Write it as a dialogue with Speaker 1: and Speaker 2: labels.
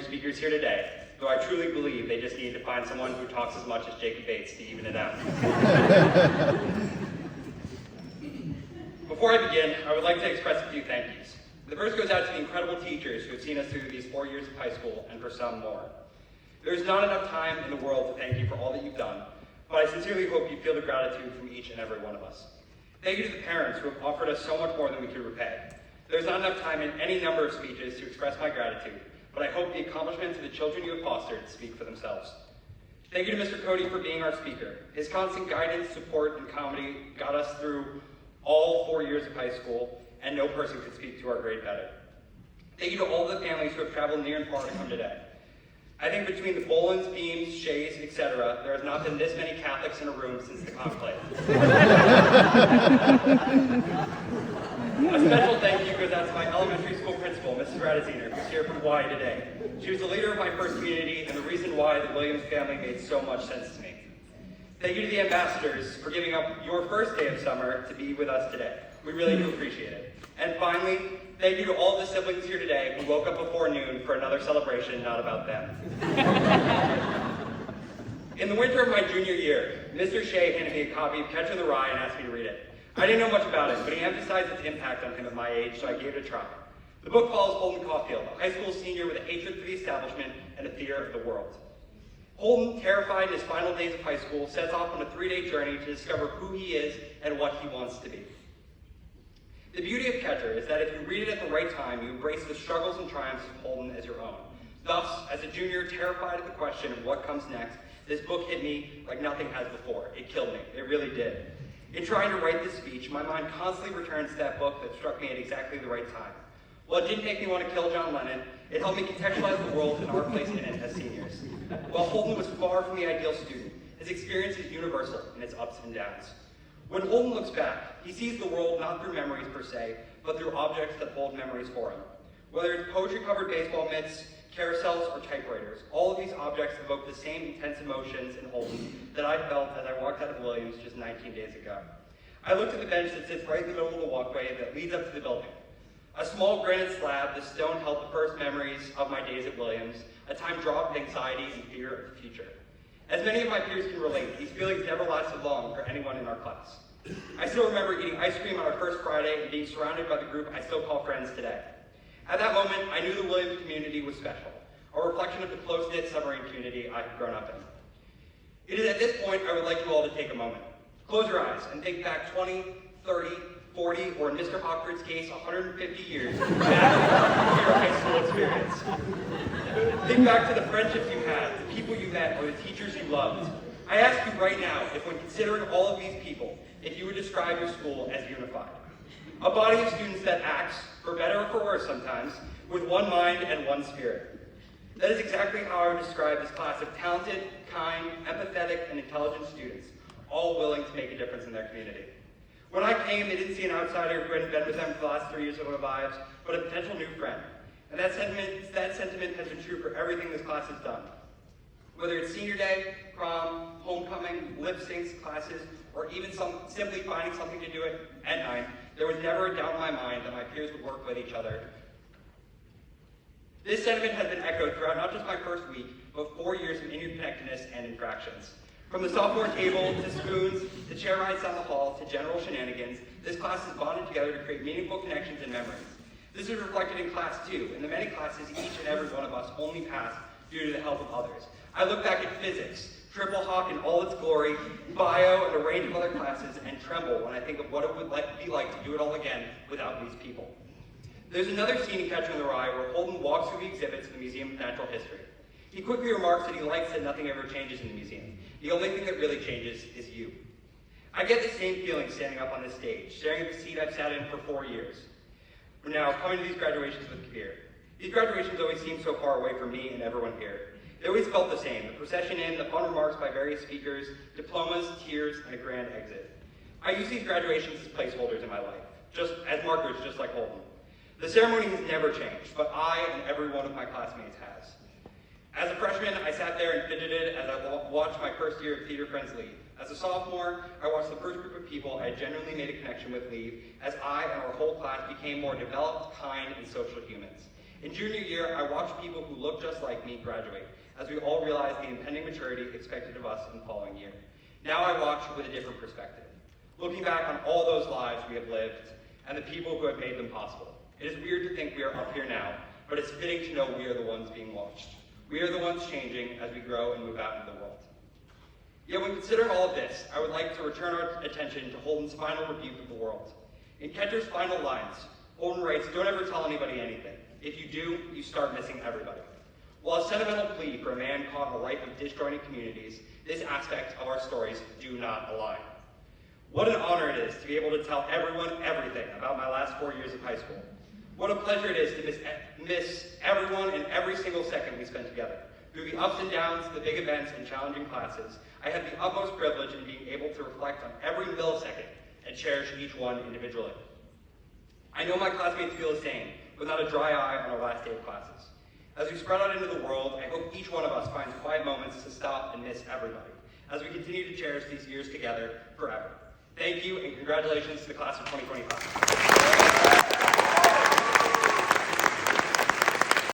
Speaker 1: speakers here today, though I truly believe they just need to find someone who talks as much as Jacob Bates to even it out. Before I begin, I would like to express a few thank yous. The first goes out to the incredible teachers who have seen us through these 4 years of high school, and for some more. There is not enough time in the world to thank you for all that you've done, but I sincerely hope you feel the gratitude from each and every one of us. Thank you to the parents who have offered us so much more than we could repay. There's not enough time in any number of speeches to express my gratitude, but I hope the accomplishments of the children you have fostered speak for themselves. Thank you to Mr. Cody for being our speaker. His constant guidance, support, and comedy got us through all 4 years of high school, and no person could speak to our grade better. Thank you to all the families who have traveled near and far to come today. I think between the Bolands, Beams, Shays, etc., there has not been this many Catholics in a room since the conclave. A special thank you goes out to my elementary school principal, Mrs. Radaziner, who's here from Hawaii today. She was the leader of my first community and the reason why the Williams family made so much sense to me. Thank you to the ambassadors for giving up your first day of summer to be with us today. We really do appreciate it. And finally, thank you to all the siblings here today who woke up before noon for another celebration not about them. In the winter of my junior year, Mr. Shea handed me a copy of Catcher in the Rye and asked me to read it. I didn't know much about it, but he emphasized its impact on him at my age, so I gave it a try. The book follows Holden Caulfield, a high school senior with a hatred for the establishment and a fear of the world. Holden, terrified in his final days of high school, sets off on a 3-day journey to discover who he is and what he wants to be. The beauty of Catcher is that if you read it at the right time, you embrace the struggles and triumphs of Holden as your own. Thus, as a junior terrified at the question of what comes next, this book hit me like nothing has before. It killed me. It really did. In trying to write this speech, my mind constantly returns to that book that struck me at exactly the right time. While it didn't make me want to kill John Lennon, it helped me contextualize the world and our place in it as seniors. While Holden was far from the ideal student, his experience is universal in its ups and downs. When Holden looks back, he sees the world not through memories per se, but through objects that hold memories for him. Whether it's poetry-covered baseball mitts, carousels, or typewriters, all of these objects evoke the same intense emotions in Holden that I felt as I walked out of Williams just 19 days ago. I looked at the bench that sits right in the middle of the walkway that leads up to the building. A small granite slab, the stone held the first memories of my days at Williams, a time draught of anxiety and fear of the future. As many of my peers can relate, these feelings never lasted long for anyone in our class. I still remember eating ice cream on our first Friday and being surrounded by the group I still call friends today. At that moment, I knew the Williams community was special, a reflection of the close-knit submarine community I had grown up in. It is at this point I would like you all to take a moment. Close your eyes and think back 20, 30, 40, or in Mr. Hawkford's case, 150 years back to your high school experience. Think back to the friendships you had, the people you met, or the teachers you loved. I ask you right now, if when considering all of these people, if you would describe your school as unified. A body of students that acts, for better or for worse sometimes, with one mind and one spirit. That is exactly how I would describe this class of talented, kind, empathetic, and intelligent students, all willing to make a difference in their community. When I came, they didn't see an outsider who hadn't been with them for the last 3 years of their lives, but a potential new friend. And that sentiment has been true for everything this class has done. Whether it's senior day, prom, homecoming, lip syncs classes, or even simply finding something to do at night, there was never a doubt in my mind that my peers would work with each other. This sentiment has been echoed throughout not just my first week, but 4 years of interconnectedness and infractions. From the sophomore table, to spoons, to chair rides down the hall, to general shenanigans, this class has bonded together to create meaningful connections and memories. This is reflected in class 2, in the many classes each and every one of us only passed due to the help of others. I look back at physics, triple hawk in all its glory, bio, and a range of other classes, and tremble when I think of what it would be like to do it all again without these people. There's another scene in Catcher in the Rye where Holden walks through the exhibits in the Museum of Natural History. He quickly remarks that he likes that nothing ever changes in the museum. The only thing that really changes is you. I get the same feeling standing up on this stage, staring at the seat I've sat in for 4 years. Now, coming to these graduations with Kabir. These graduations always seem so far away from me and everyone here. They always felt the same, the procession in, the fun remarks by various speakers, diplomas, tears, and a grand exit. I use these graduations as placeholders in my life, just as markers, just like Holden. The ceremony has never changed, but I and every one of my classmates has. As a freshman, I sat there and fidgeted as I watched my first year of theater friends leave. As a sophomore, I watched the first group of people I had genuinely made a connection with leave, as I and our whole class became more developed, kind, and social humans. In junior year, I watched people who looked just like me graduate, as we all realized the impending maturity expected of us in the following year. Now I watch with a different perspective, looking back on all those lives we have lived and the people who have made them possible. It is weird to think we are up here now, but it's fitting to know we are the ones being watched. We are the ones changing as we grow and move out into the world. Yet when considering all of this, I would like to return our attention to Holden's final rebuke of the world. In Ketcher's final lines, Holden writes, "Don't ever tell anybody anything. If you do, you start missing everybody." While a sentimental plea for a man caught in a life of disjointed communities, this aspect of our stories do not align. What an honor it is to be able to tell everyone everything about my last 4 years of high school. What a pleasure it is to miss everyone and every single second we spent together. Through the ups and downs, the big events, and challenging classes, I had the utmost privilege in being able to reflect on every millisecond and cherish each one individually. I know my classmates feel the same, without a dry eye on our last day of classes. As we spread out into the world, I hope each one of us finds quiet moments to stop and miss everybody, as we continue to cherish these years together forever. Thank you, and congratulations to the class of 2025.